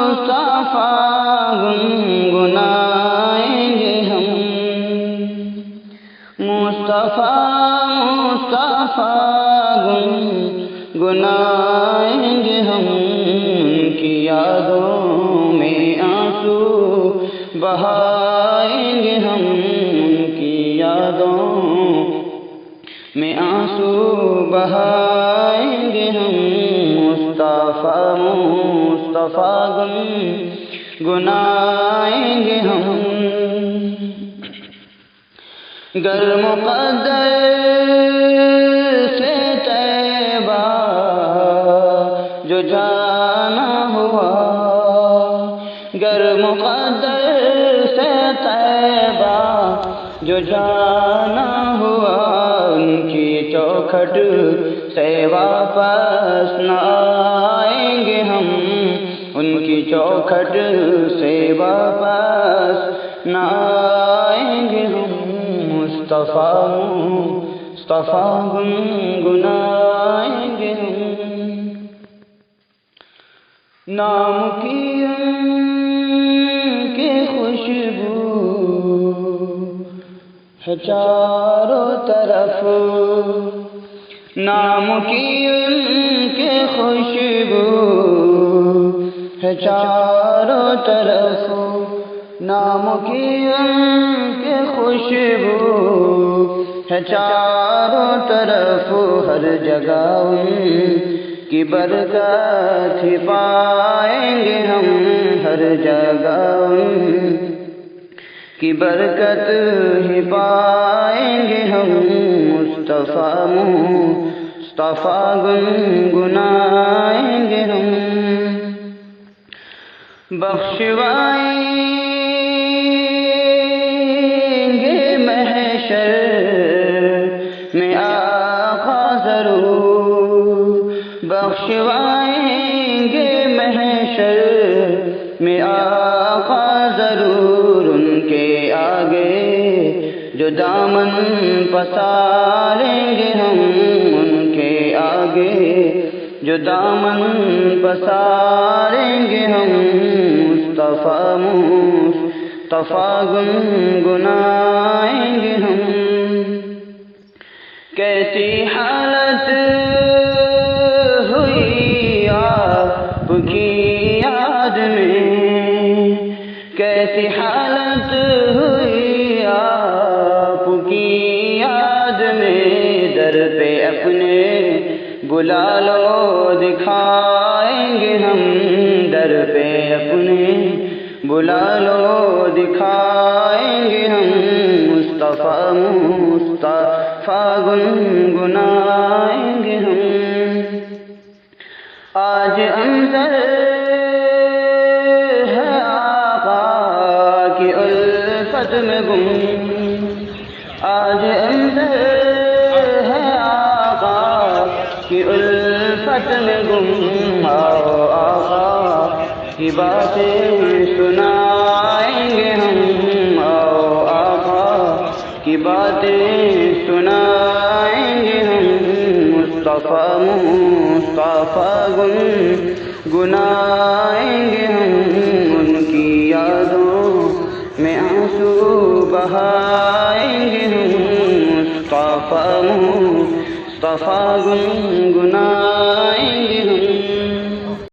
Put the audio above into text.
مصطفیٰ گنگنائیں گے ہم، مصطفیٰ گنگنائیں گے ہم، ان کی یادوں میں آنسو بہائیں گے ہم، ان کی یادوں میں آنسو بہائیں گے ہم، مصطفیٰ گنگنائیں گے ہم۔ گر مقدس سے طیبہ جو جانا ہوا، گر مقدس سے طیبہ جو جانا ہوا، ان کی چوکھٹ سے واپس نہ آئیں گے ہم، ان کی چوکھٹ سے واپس نہ آئیں گے ہم، مصطفیٰ گنگنائیں گے ہم۔ نام کی ان کی خوشبو ہے چاروں طرف، نام کی ان کی خوشبو ہے چاروں طرف، نام کی ان کی خوشبو ہے چاروں طرف، ہر جگہ ان کی برکت ہی پائیں گے ہم، ہر جگہ ان کی برکت ہی پائیں گے ہم، مصطفیٰ گنگنائیں گے ہم۔ بخشوائیں گے محشر میں آقا ضرور، بخشوائیں گے محشر میں آقا ضرور، ان کے آگے جو دامن پساریں گے ہم، ان کے آگے جو دامن پساریں گے ہم، مصطفیٰ گنگنائیں گے ہم۔ کیسی حالت ہوئی آپ کی یاد میں، کیسی حالت ہوئی آپ کی یاد میں، در پہ اپنے بلا لو دکھائیں گے ہم، در پہ اپنے بلا لو دکھائیں گے ہم، مصطفیٰ گنگنائیں گے ہم۔ آج اندر ہے آقا کی الفت میں گم، آج اندر ہے آقا کی الفت میں گم، آؤ آقا کی باتیں سنائیں گے ہم، آؤ آقا کی باتیں سنائیں گے ہم، مصطفیٰ گنگنائیں گے ہم، ان کی یادوں میں آنسو بہائیں گے ہم، مصطفیٰ گنگنائیں گے ہم۔